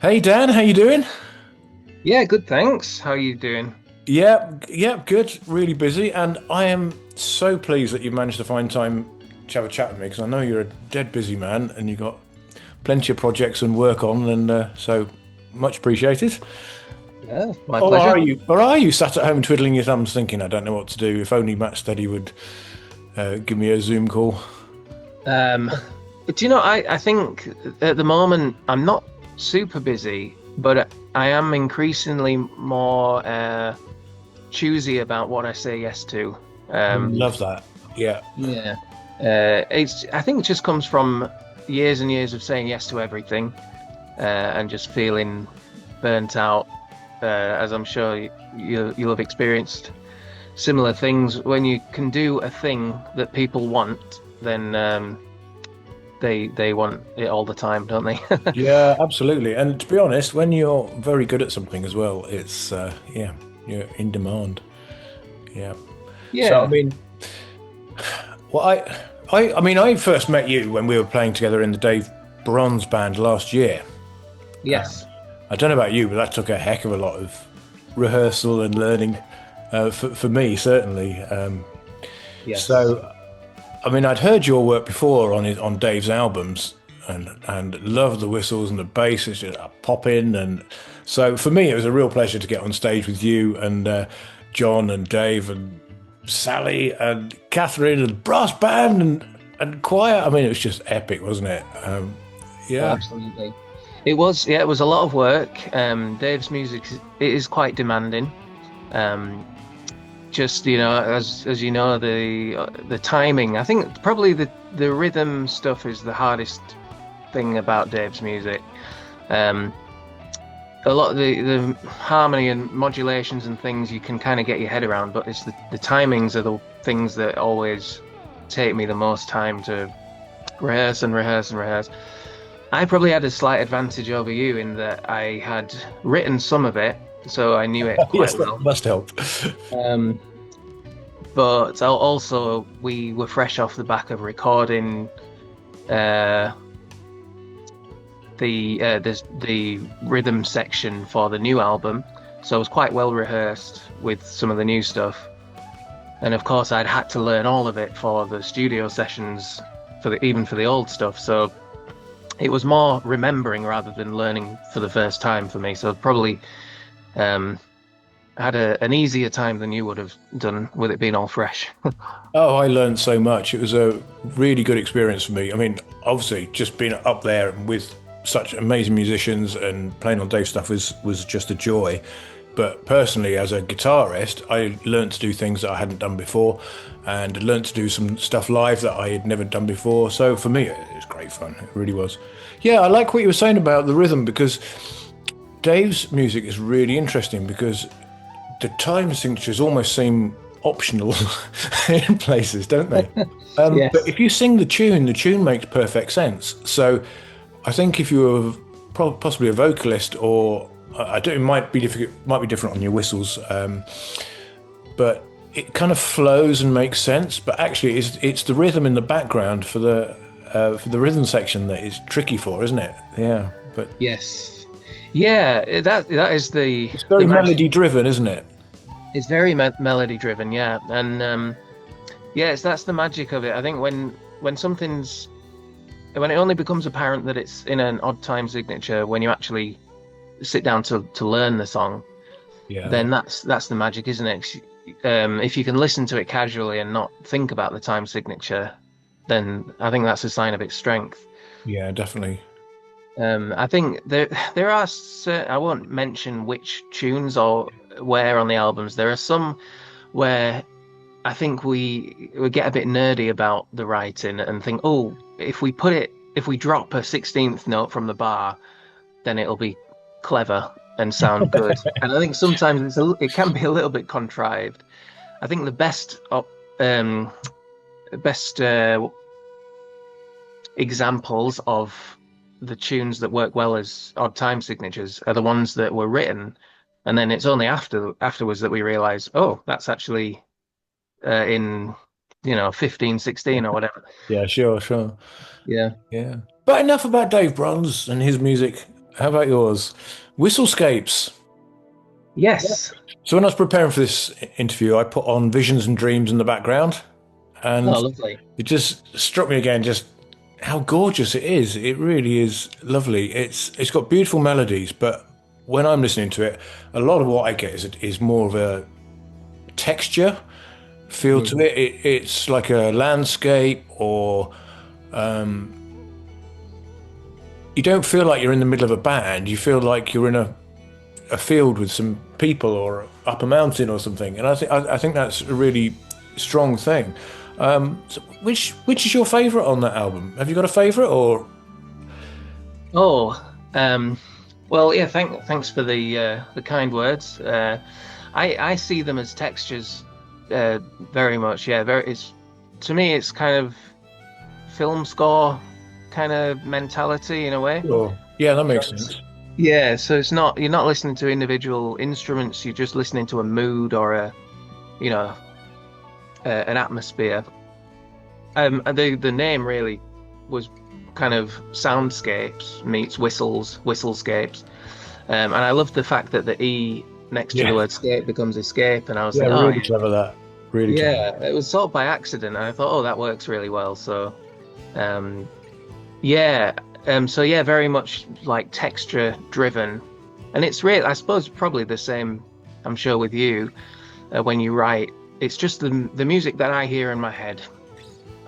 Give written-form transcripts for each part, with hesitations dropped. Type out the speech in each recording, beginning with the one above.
Hey Dan, how you doing? Yeah, good, thanks. How are you doing? Yeah, good. Really busy, and I am so pleased that you managed to find time to have a chat with me because I know you're a dead busy man and you've got plenty of projects and work on, and so much appreciated. Yeah, my Or are pleasure. you? Or are you sat at home twiddling your thumbs, thinking, "I don't know what to do. If only Matt Steady would give me a Zoom call." Um, do you know, I think at the moment I'm not super busy, but I am increasingly more choosy about what I say yes to. I Um, love that. Yeah, yeah. I think it just comes from years and years of saying yes to everything, and just feeling burnt out, as I'm sure you'll have experienced similar things. When you can do a thing that people want, then they want it all the time, don't they? yeah, absolutely. And to be honest, when you're very good at something as well, it's yeah, you're in demand. Yeah. So I Yeah. mean. Well, I first met you when we were playing together in the Dave Bronze band last year. Yes. I don't know about you, but that took a heck of a lot of rehearsal and learning for me, certainly. Yes. So, I mean, I'd heard your work before on Dave's albums, and loved the whistles and the bass. It's just a pop in, and so for me, it was a real pleasure to get on stage with you and John and Dave and Sally and Catherine and brass band and choir. I mean, it was just epic, wasn't it? Oh, Yeah. absolutely. It was, yeah, it was a lot of work. Dave's music it is quite demanding. Um, just as you know, the timing. I think probably the rhythm stuff is the hardest thing about Dave's music. Um, a lot of the harmony and modulations and things you can kind of get your head around, but it's the timings are the things that always take me the most time to rehearse and rehearse and rehearse. I probably had a slight advantage over you in that I had written some of it, so I knew it quite Yes, that well. must help. Um, but also we were fresh off the back of recording uh, the rhythm section for the new album, so I was quite well rehearsed with some of the new stuff. And of course, I'd had to learn all of it for the studio sessions even for the old stuff. So it was more remembering rather than learning for the first time for me. So probably um, had an easier time than you would have done with it being all fresh. Oh, I learned so much. It was a really good experience for me. I mean, obviously, just being up there with such amazing musicians and playing on Dave stuff was just a joy. But personally, as a guitarist, I learned to do things that I hadn't done before, and learned to do some stuff live that I had never done before. So for me, it was great fun. It really was. Yeah, I like what you were saying about the rhythm because Dave's music is really interesting because the time signatures almost seem optional in places, don't they? But Yes. if you sing the tune makes perfect sense. So I think if you were possibly a vocalist, or I don't, it might be difficult, might be different on your whistles, but it kind of flows and makes sense. But actually, it's the rhythm in the background for the rhythm section that is tricky for, isn't it? Yeah, but Yes. Yeah, that is it's the very magic. melody driven, isn't it? It's very melody driven, yeah. And yes, that's the magic of it. I think when it only becomes apparent that it's in an odd time signature when you actually sit down to learn the song, Yeah, then that's the magic, isn't it? 'Cause, if you can listen to it casually and not think about the time signature, then I think that's a sign of its strength. yeah, definitely. I think there are I won't mention which tunes or where on the albums. There are some where I think we get a bit nerdy about the writing and think, oh, if we drop a 16th note from the bar, then it'll be clever and sound good. And I think sometimes it can be a little bit contrived. I think the um best examples of the tunes that work well as odd time signatures are the ones that were written, and then it's only afterwards that we realize, oh, that's actually in 15, 16 or whatever. Yeah, sure, sure. Yeah. Yeah. But enough about Dave Bronze and his music. How about yours? Whistlescapes. Yes. So when I was preparing for this interview, I put on Visions and Dreams in the background, Oh, and lovely. it just struck me again just how gorgeous it is. It really is lovely. It's got beautiful melodies, but when I'm listening to it, a lot of what I get is more of a texture feel to Mm. it. It's like a landscape, or you don't feel like you're in the middle of a band. You feel like you're in a field with some people or up a mountain or something. And I think that's a really strong thing. So which is your favourite on that album? Have you got a favourite or? Oh, well, yeah. Thanks for the kind words. I see them as textures, very much. Yeah, very. It's to me, it's kind of film score kind of mentality in a way. Sure. Yeah, that So makes sense. yeah, so it's not you're not listening to individual instruments. You're just listening to a mood or you know, an atmosphere. And the name really was kind of soundscapes meets whistlescapes. And I love the fact that the E next to the Yeah, word scape becomes escape. And I was yeah, thinking, oh, really clever that. Really clever. yeah, it was sort of by accident. And I thought, oh, that works really well. So, um, yeah, so yeah, very much like texture driven. And it's really, I suppose, probably the same, I'm sure, with you when you write. It's just the music that I hear in my head,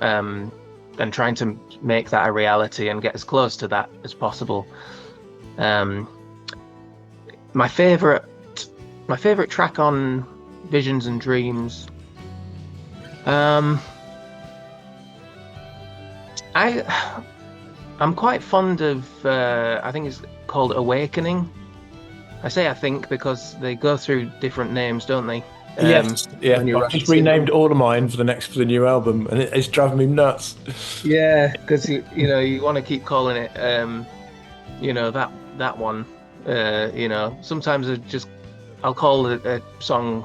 um, and trying to make that a reality and get as close to that as possible. Um, my favorite my favorite track on Visions and Dreams. Um, I I'm quite fond of I think it's called Awakening. I say I think because they go through different names, don't they? Yes, yeah. When you're I've just writing. renamed all of mine for the new album, and it's driving me nuts. Yeah, because you know you want to keep calling it that one. Sometimes I'll call it a song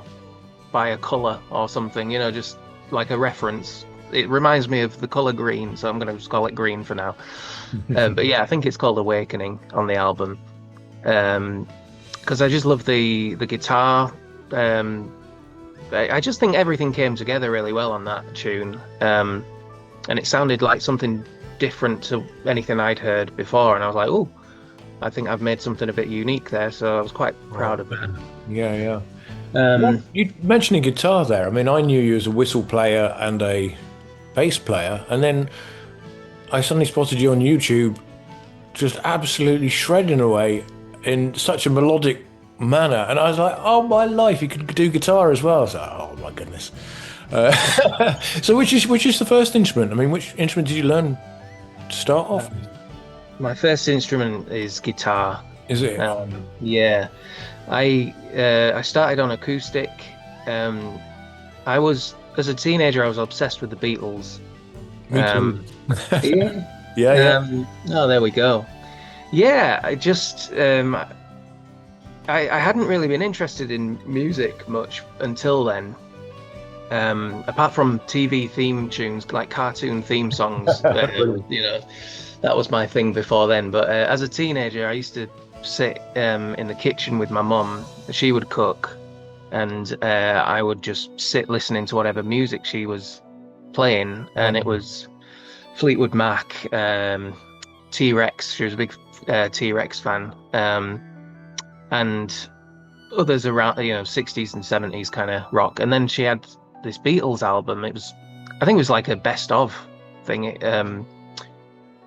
by a color or something, just like a reference. It reminds me of the color green, so I'm going to just call it green for now. But yeah, I think it's called Awakening on the album. Because I just love the guitar. I just think everything came together really well on that tune. And it sounded like something different to anything I'd heard before. And I was like, oh, I think I've made something a bit unique there. So I was quite proud of that. Yeah, yeah. Um, You mentioning guitar there. I mean, I knew you as a whistle player and a bass player, and then I suddenly spotted you on YouTube, just absolutely shredding away in such a melodic manner, and I was like, "Oh my life, you could do guitar as well." So, oh my goodness. So, which is the first instrument? I mean, which instrument did you learn to start off with? my first instrument is guitar. Is it? Yeah, I started on acoustic. Um, as a teenager, I was obsessed with the Beatles. Me too. Um, yeah. Yeah, yeah. Oh, there we go. Yeah, I hadn't really been interested in music much until then. Apart from TV theme tunes, like cartoon theme songs, that was my thing before then. But as a teenager, I used to sit in the kitchen with my mum. She would cook, and I would just sit listening to whatever music she was playing, and it was Fleetwood Mac, T-Rex. She was a big T-Rex fan, and others around, 60s and 70s kind of rock. And then she had this Beatles album. I think it was like a best of thing. And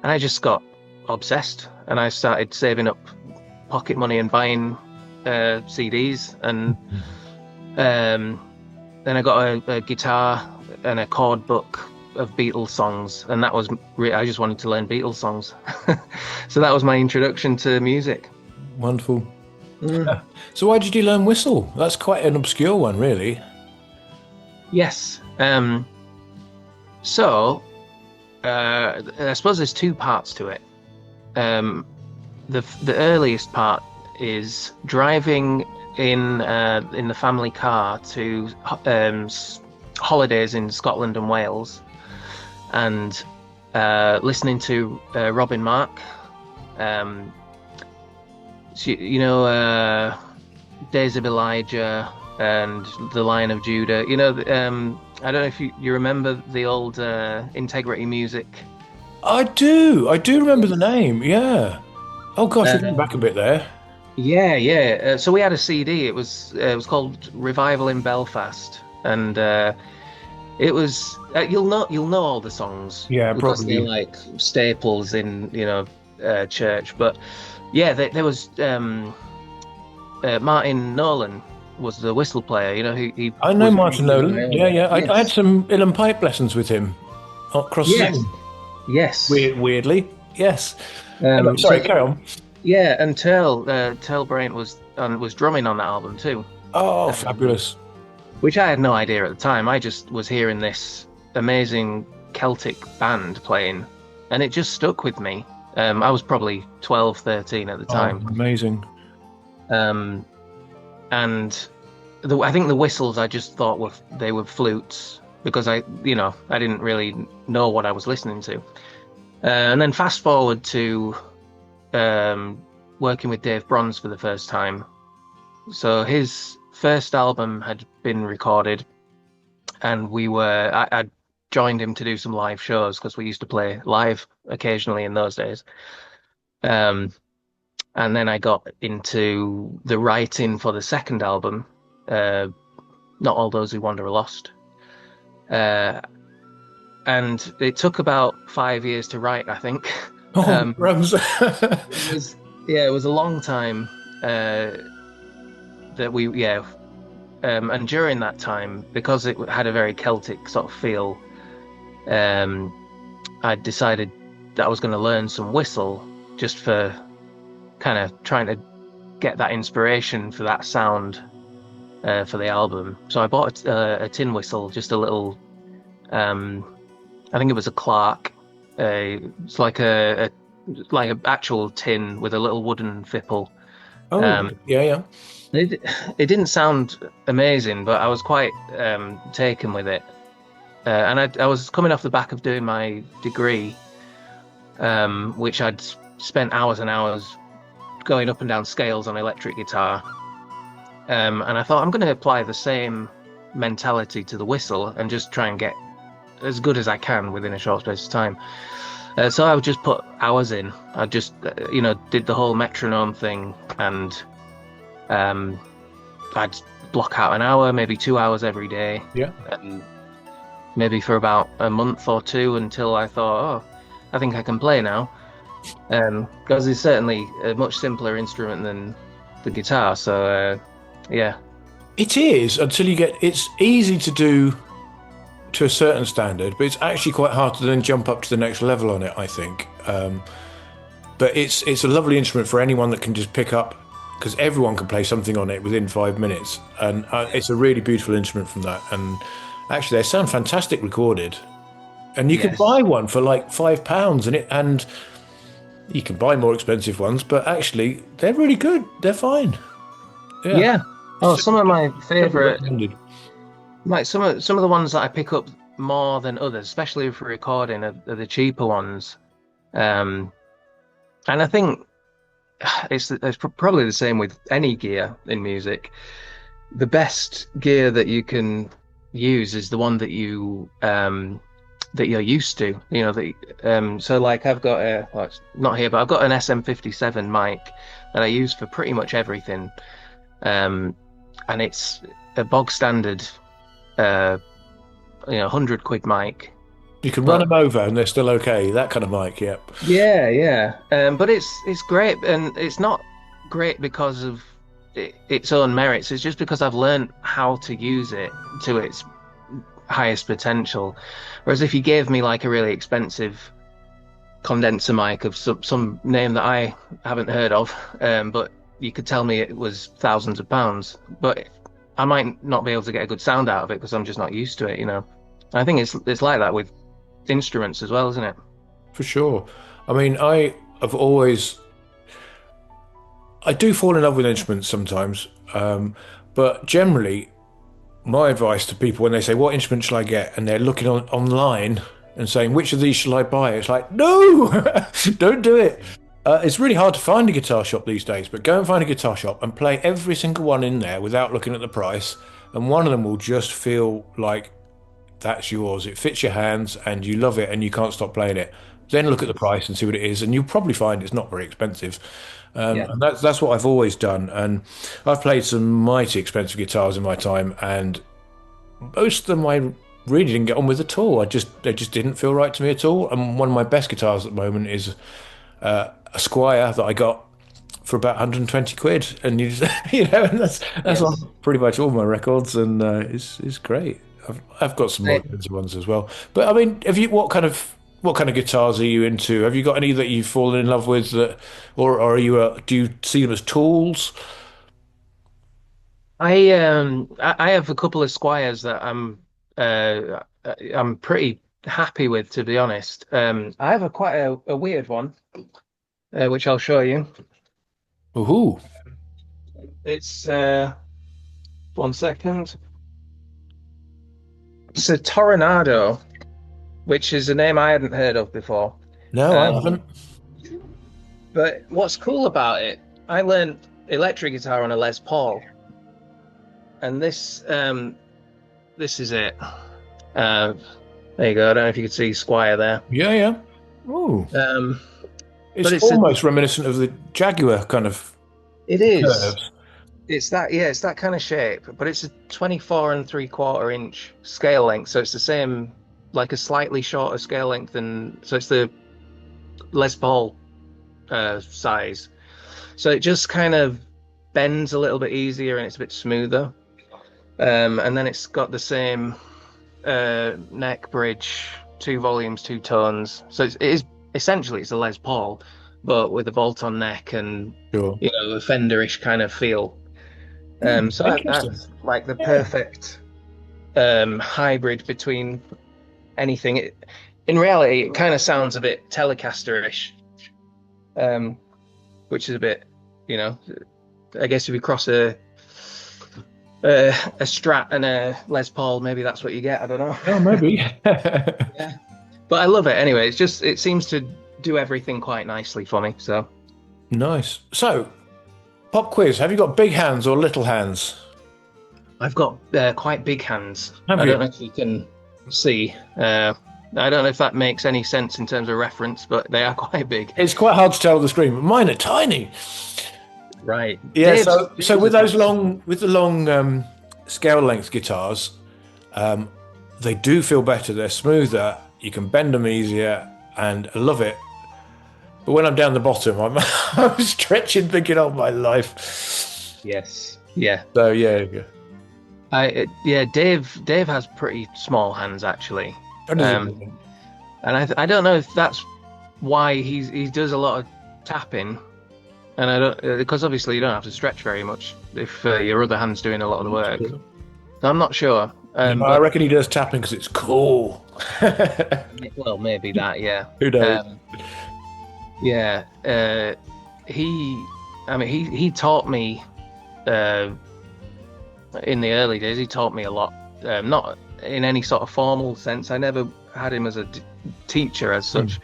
I just got obsessed, and I started saving up pocket money and buying CDs, and then I got a guitar and a chord book of Beatles songs, and that was I just wanted to learn Beatles songs. So that was my introduction to music. Wonderful. So why did you learn whistle? That's quite an obscure one, really. Yes. So I suppose there's two parts to it. The earliest part is driving in the family car to holidays in Scotland and Wales, and listening to Robin Mark, you know, Days of Elijah and The Lion of Judah. I don't know if you remember the old Integrity music. I do remember the name. Yeah. Oh gosh, we're going back a Um, bit there. yeah, yeah. So we had a CD. It was called Revival in Belfast, and you'll know all the songs Yeah, because they're probably. like staples in church. But yeah, there was Martin Nolan was the whistle player. He I know was Martin originally a Nolan. Yeah, viola. yeah. I had Yes, some uilleann pipe lessons with him across yes, Zoom. yes. Weirdly, yes. Anyway, So sorry, carry on. yeah, and Tel Braint was drumming on that album too, Oh, um, fabulous. which I had no idea at the time. I just was hearing this amazing Celtic band playing, and it just stuck with me. I was probably 12, 13 at the Oh, time. amazing. Um, and I think the whistles I just thought they were flutes because I didn't really know what I was listening to. And then fast forward to um, working with Dave Bronze for the first time. So his first album had been recorded, and I joined him to do some live shows because we used to play live occasionally in those days. Um, and then I got into the writing for the second album, uh, Not All Those Who Wander Are Lost. Uh, and it took about 5 years to write, I think. Oh, Um, crumbs. it was yeah, it was a long time that we yeah, and during that time, because it had a very Celtic sort of feel, um, I decided that I was going to learn some whistle just for kind of trying to get that inspiration for that sound for the album. So I bought a tin whistle, just a little. Um, I think it was a Clark. It's like a actual tin with a little wooden fipple. Oh, Um, yeah, yeah. it it didn't sound amazing, but I was quite taken with it. And I was coming off the back of doing my degree, which I'd spent hours and hours going up and down scales on electric guitar. And I thought I'm going to apply the same mentality to the whistle and just try and get as good as I can within a short space of time. So I would just put hours in. I just, did the whole metronome thing, and um, I'd block out an hour, maybe 2 hours every day, Yeah. and maybe for about a month or two until I thought, oh, I think I can play now. Because it's certainly a much simpler instrument than the guitar. So yeah, It is until you get, it's easy to do to a certain standard, but it's actually quite hard to then jump up to the next level on it, I think. But it's a lovely instrument for anyone that can just pick up, because everyone can play something on it within 5 minutes. And it's a really beautiful instrument from that. And actually, they sound fantastic recorded. And you can yes, buy one for like £5, and you can buy more expensive ones, but actually, they're really good. They're fine. Yeah. yeah. Oh, some of my Definitely favorite, recommended. like some of the ones that I pick up more than others, especially for recording, are the cheaper ones. Um, and I think it's probably the same with any gear in music. The best gear that you can use is the one that you're used to. So like I've got well, it's not here, but I've got an SM57 mic that I use for pretty much everything. Um, and it's a bog standard, uh, 100 quid mic. You can run But them over and they're still okay. That kind of mic, yep. yeah, yeah. But it's great, and it's not great because of its own merits. It's just because I've learned how to use it to its highest potential. Whereas if you gave me like a really expensive condenser mic of some name that I haven't heard of, but you could tell me it was thousands of pounds, but I might not be able to get a good sound out of it because I'm just not used to it. I think it's like that with instruments as well, isn't it? For sure. I mean, I do fall in love with instruments sometimes, but generally, my advice to people when they say, "What instrument shall I get?" and they're looking online and saying, "Which of these shall I buy?" It's like, no, don't do it. It's really hard to find a guitar shop these days, but go and find a guitar shop and play every single one in there without looking at the price, and one of them will just feel like that's yours. It fits your hands and you love it and you can't stop playing it. Then look at the price and see what it is, and you'll probably find it's not very expensive. Yeah. And that's what I've always done. And I've played some mighty expensive guitars in my time, and most of them I really didn't get on with at all. They just didn't feel right to me at all. And one of my best guitars at the moment is a Squire that I got for about 120 quid, and and that's on Yes. pretty much all my records, and it's great. I've got some more I, expensive ones as well. But I mean, have you what kind of guitars are you into? Have you got any that you've fallen in love with that, or are you do you see them as tools? I have a couple of Squires that I'm pretty happy with, to be honest. I have a quite a weird one, which I'll show you. Ooh, It's 1 second. It's a Toronado, which is a name I hadn't heard of before. no, I Um, haven't. but what's cool about it, I learned electric guitar on a Les Paul, and this is it. Uh, there you go. I don't know if you could see Squire there. Yeah, yeah. Ooh, Um, but it's almost reminiscent of the Jaguar kind of it is. curves. It's that, yeah, it's that kind of shape, but it's a 24 3/4 inch scale length, so it's the same, like a slightly shorter scale length, and so it's the Les Paul size. So it just kind of bends a little bit easier and it's a bit smoother. And then it's got the same neck bridge, 2 volumes, 2 tones. So it is essentially it's a Les Paul, but with a bolt-on neck and Sure. a Fender-ish kind of feel. So Interesting. that's like the Yeah. perfect hybrid between anything. In reality, it kind of sounds a bit Telecaster-ish, um, which is a bit, you know, I guess if you cross a Strat and a Les Paul, maybe that's what you get. I don't know. Oh, maybe. Yeah, but I love it anyway. It seems to do everything quite nicely for me. So Nice. So, pop quiz. Have you got big hands or little hands? I've got quite big hands. Have I you? don't know if you can see. I don't know if that makes any sense in terms of reference, but they are quite big. It's quite hard to tell on the screen, but mine are tiny. Right. Yeah. Dave's So with are those quite small. with the long scale length guitars, um, they do feel better. They're smoother. You can bend them easier, and I love it. But when I'm down the bottom, I'm stretching, thinking, "Oh my life." Yes. Yeah. So yeah. Yeah. Dave has pretty small hands actually. How does it? Um, and I don't know if that's why he does a lot of tapping, and I don't because obviously you don't have to stretch very much if your other hand's doing a lot of the work. So I'm not sure. No, I reckon he does tapping because it's cool. Well, maybe that, yeah. Who knows? Yeah. He taught me in the early days. He taught me a lot. Not in any sort of formal sense. I never had him as a teacher as such.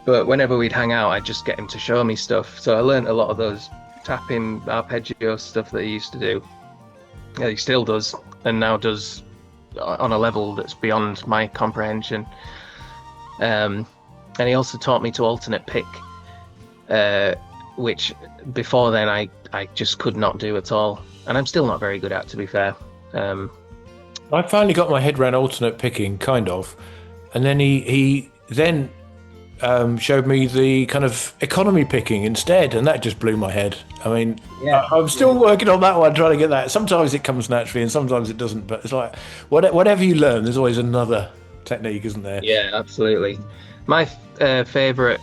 But whenever we'd hang out, I'd just get him to show me stuff. So I learned a lot of those tapping, arpeggio stuff that he used to do. Yeah, he still does, and now does on a level that's beyond my comprehension. And he also taught me to alternate pick, which before then I just could not do at all, and I'm still not very good at, to be fair. I finally got my head around alternate picking, kind of, and then he then showed me the kind of economy picking instead, and that just blew my head. I mean, Yeah. I'm still working on that one, trying to get that. Sometimes it comes naturally, and sometimes it doesn't. But it's like whatever you learn, there's always another technique, isn't there? Yeah, absolutely. My favorite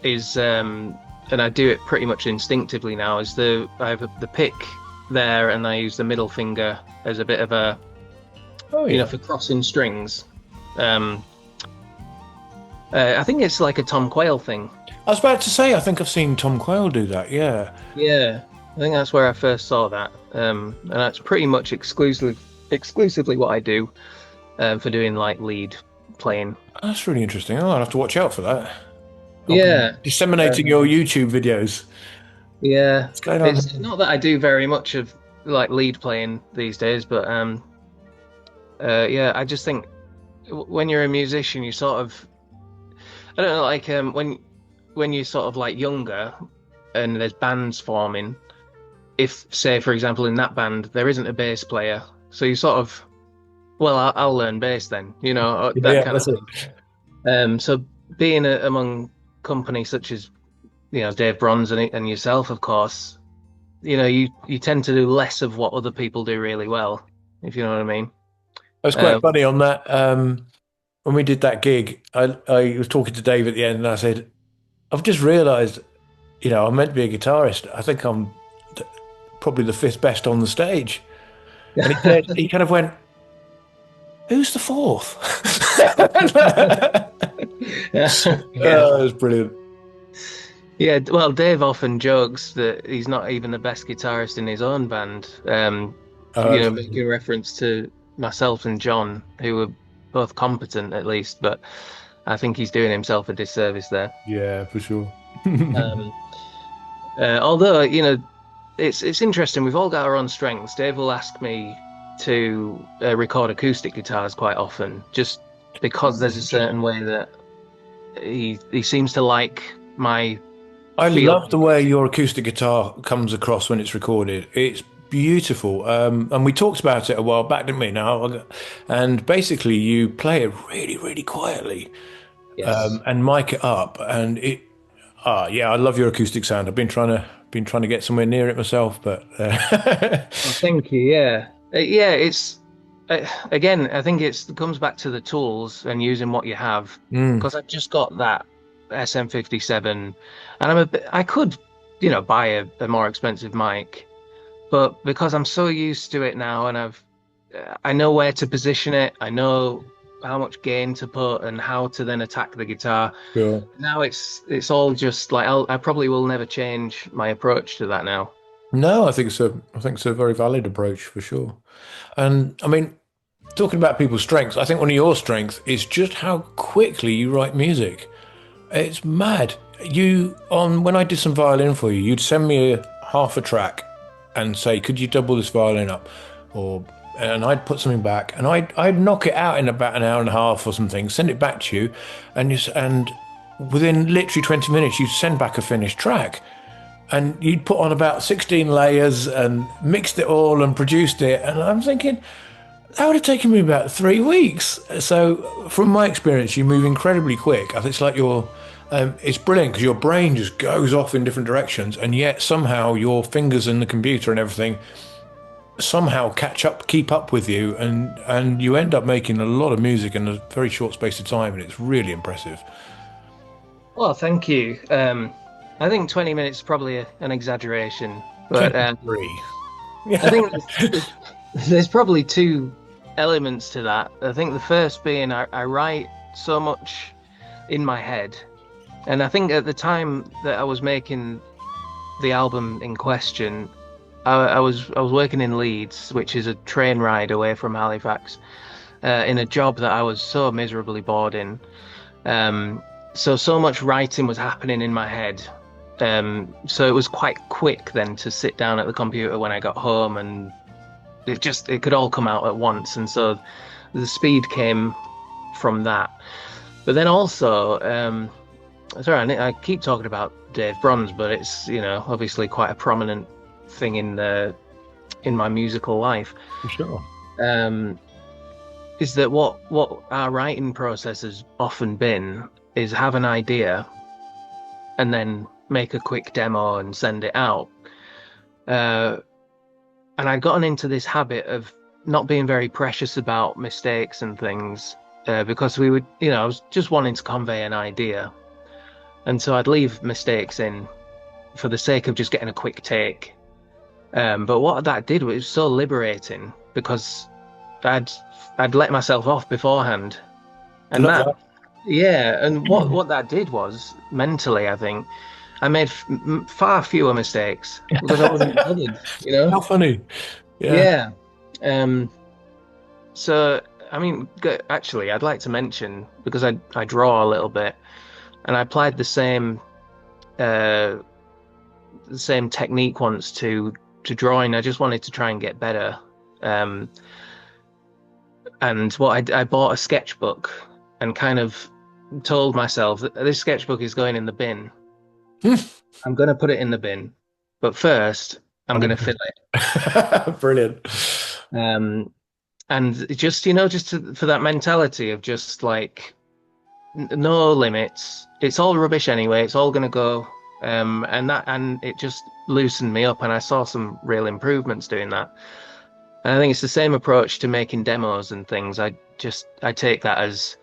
is, and I do it pretty much instinctively now, is I have the pick there, and I use the middle finger as a bit of a, Oh yeah. for crossing strings. I think it's like a Tom Quayle thing. I was about to say, I think I've seen Tom Quayle do that. Yeah. Yeah, I think that's where I first saw that, and that's pretty much exclusively what I do for doing like lead playing. That's really interesting. Oh, I'll have to watch out for that. I've been Yeah. disseminating your Um, YouTube videos. yeah. What's going on It's here? not that I do very much of like lead playing these days, but yeah, I just think when you're a musician, you sort of I don't know, like when you're sort of like younger and there's bands forming, if say for example in that band there isn't a bass player, so you sort of well I'll learn bass then, Yeah, that yeah, kind of that's it. thing. So being among company such as Dave Bronze and yourself, of course, you tend to do less of what other people do really well, if you know what I mean. It was quite Um, funny on that. When we did that gig, I was talking to Dave at the end, and I said, "I've just realised, I'm meant to be a guitarist. I think I'm probably the fifth best on the stage." And he kind of went, "Who's the fourth?" yeah. Oh, it was brilliant. Yeah, well, Dave often jokes that he's not even the best guitarist in his own band. Absolutely. Making reference to myself and John, who were both competent at least, but I think he's doing himself a disservice there. Yeah, for sure. Um, Although, it's interesting. We've all got our own strengths. Dave will ask me to record acoustic guitars quite often, just because Oh, there's a interesting. certain way that he seems to like my I feel. love the way your acoustic guitar comes across when it's recorded. It's beautiful. And we talked about it a while back, didn't we? Now, and basically, you play it really, really quietly Yes. and mic it up, and yeah, I love your acoustic sound. I've been trying to get somewhere near it myself, but Well, thank you. Yeah. Yeah, it's again, I think it comes back to the tools and using what you have. mm, Because I've just got that SM57 and I could, buy a more expensive mic, but because I'm so used to it now and I know where to position it, I know how much gain to put and how to then attack the guitar. sure. Now it's all just like I probably will never change my approach to that now. No, I think it's a very valid approach for sure. And I mean, talking about people's strengths, I think one of your strengths is just how quickly you write music. It's mad. You on when I did some violin for you, you'd send me a half a track and say, "Could you double this violin up?" Or and I'd put something back, and I'd knock it out in about an hour and a half or something, send it back to you, and within literally 20 minutes, you'd send back a finished track, and you'd put on about 16 layers and mixed it all and produced it, and I'm thinking that would have taken me about 3 weeks. So, from my experience, you move incredibly quick. I think it's like it's brilliant because your brain just goes off in different directions, and yet somehow your fingers and the computer and everything somehow keep up with you, and you end up making a lot of music in a very short space of time, and it's really impressive. Well, thank you. I think 20 minutes is probably an exaggeration, but 23. I Yeah. think there's probably two elements to that. I think the first being I write so much in my head, and I think at the time that I was making the album in question, I was working in Leeds, which is a train ride away from Halifax, in a job that I was so miserably bored in. Um, so much writing was happening in my head. So it was quite quick then to sit down at the computer when I got home, and it could all come out at once. And so the speed came from that. But then also, sorry, I keep talking about Dave Bronze, but it's obviously quite a prominent thing in my musical life. For sure. Um, is that what our writing process has often been is have an idea and then make a quick demo and send it out. Uh, and I'd gotten into this habit of not being very precious about mistakes and things because we would, I was just wanting to convey an idea. And so I'd leave mistakes in for the sake of just getting a quick take. But what that did was so liberating because I'd I'd let myself off beforehand, I and love that that. yeah, and what that did was mentally, I think I made far fewer mistakes because I wasn't bothered, How funny. Yeah. Yeah. Um. So I mean, actually, I'd like to mention because I draw a little bit. and I applied uh, the same technique once to drawing. I just wanted to try and get better. Um, and I bought a sketchbook and kind of told myself that this sketchbook is going in the bin. I'm going to put it in the bin, but first I'm going to fill it. Brilliant. it. And just, you know, for that mentality of just like no limits. It's all rubbish anyway. It's all going to go. And it just loosened me up, and I saw some real improvements doing that. And I think it's the same approach to making demos and things. I take that as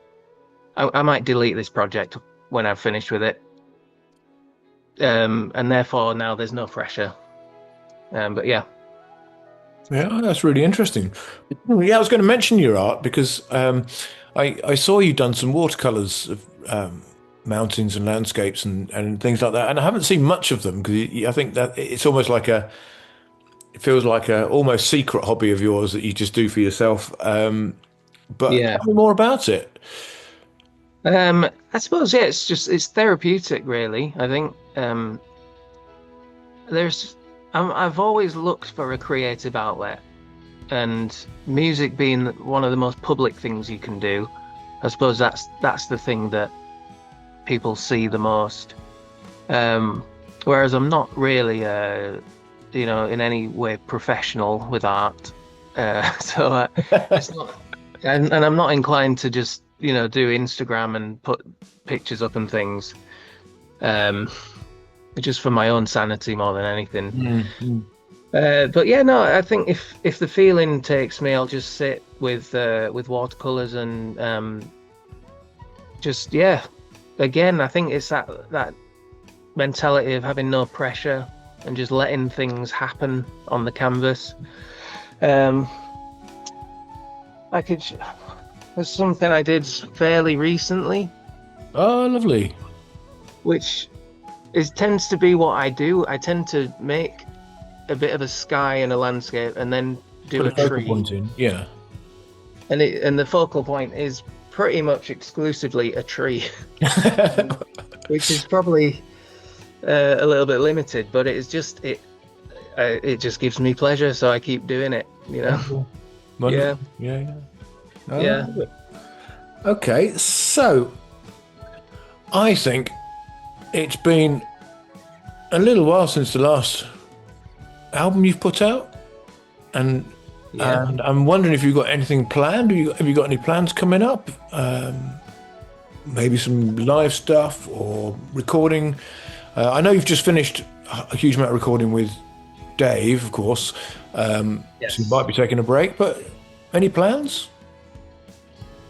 I might delete this project when I've finished with it. And therefore now there's no pressure. But yeah. Yeah, that's really interesting. Yeah, I was going to mention your art because I saw you done some watercolors of mountains and landscapes and things like that, and I haven't seen much of them because I think that it's almost like it feels like a almost secret hobby of yours that you just do for yourself. But Yeah. tell me more about it. I suppose, yeah, it's therapeutic, really. I think there's I've always looked for a creative outlet, and music being one of the most public things you can do, I suppose that's the thing that people see the most. Whereas I'm not really, in any way professional with art, so it's not, and I'm not inclined to just, do Instagram and put pictures up and things. Just for my own sanity more than anything. Mm. But yeah, no, I think if the feeling takes me, I'll just sit with watercolors and just, yeah. Again, I think it's that mentality of having no pressure and just letting things happen on the canvas. There's something I did fairly recently, Oh, lovely. which tends to be what I do. I tend to make a bit of a sky and a landscape, and then do Put a focal tree. point in. Yeah. And the focal point is pretty much exclusively a tree, which is probably a little bit limited, but it just gives me pleasure, so I keep doing it. Wonderful. Yeah, Yeah. Oh, yeah, okay, so I think it's been a little while since the last album you've put out, and yeah. I'm wondering if you've got anything planned. Have you got any plans coming up? Maybe some live stuff or recording. I know you've just finished a huge amount of recording with Dave, of course. Yes. So you might be taking a break, but any plans?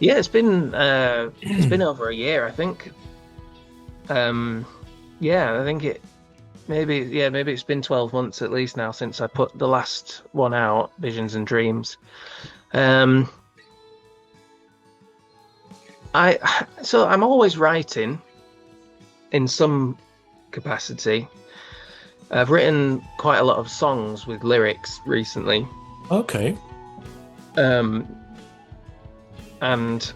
Yeah, it's been over a year, I think. Yeah, I think maybe it's been 12 months at least now since I put the last one out, Visions and Dreams. So I'm always writing in some capacity. I've written quite a lot of songs with lyrics recently. Okay. And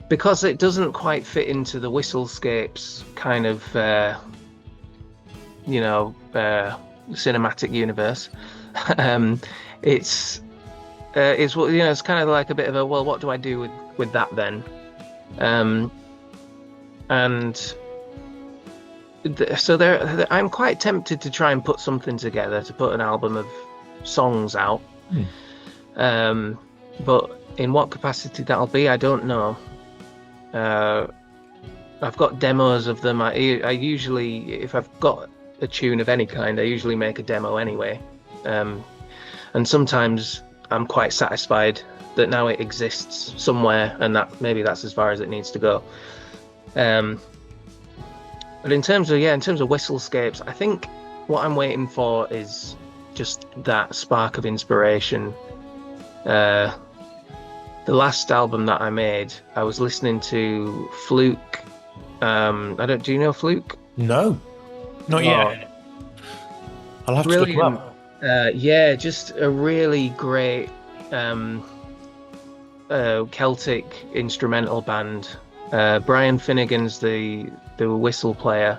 because it doesn't quite fit into the Whistlescapes kind of cinematic universe. It's it's kind of like a bit of a, well, what do I do with that then? So I'm quite tempted to try and put something together, to put an album of songs out. But in what capacity that'll be, I don't know. I've got demos of them. I usually, if I've got a tune of any kind, I usually make a demo anyway. And sometimes I'm quite satisfied that now it exists somewhere, and that maybe that's as far as it needs to go. But in terms of Whistlescapes, I think what I'm waiting for is just that spark of inspiration. The last album that I made, I was listening to Fluke. Do you know Fluke? No, not yet. I'll have to look them up. Yeah, just a really great Celtic instrumental band. Brian Finnegan's the whistle player,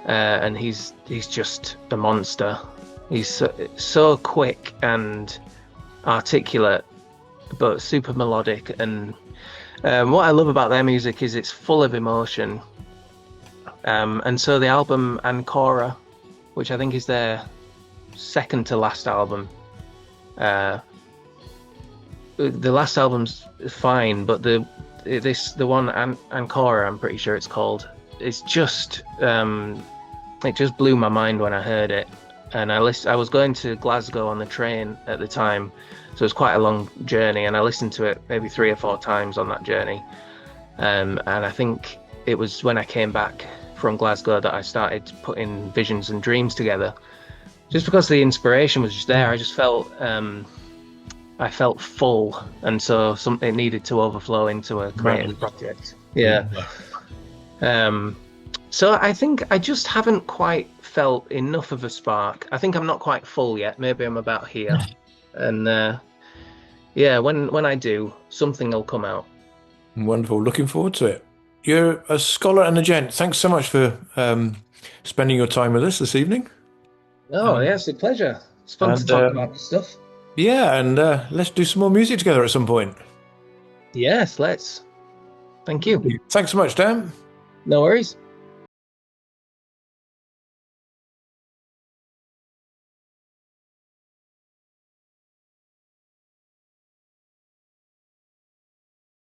and he's just a monster. He's so quick and articulate, but super melodic. And what I love about their music is it's full of emotion. And so the album Ancora, which I think is their second to last album, the last album's fine, but the one Ancora, I'm pretty sure it's called. It's just it just blew my mind when I heard it. And I was going to Glasgow on the train at the time, so it was quite a long journey, and I listened to it maybe 3 or 4 times on that journey. And I think it was when I came back from Glasgow that I started putting visions and dreams together. Just because the inspiration was just there, I just felt I felt full, and so something needed to overflow into a creative project. Yeah. So I think I just haven't quite felt enough of a spark. I think I'm not quite full yet. Maybe I'm about here. And yeah, when I do, something will come out. Wonderful. Looking forward to it. You're a scholar and a gent. Thanks so much for spending your time with us this evening. Oh, yeah, it's a pleasure. It's fun to talk about this stuff. Yeah, and let's do some more music together at some point. Yes, let's. Thank you. Thanks so much, Dan. No worries.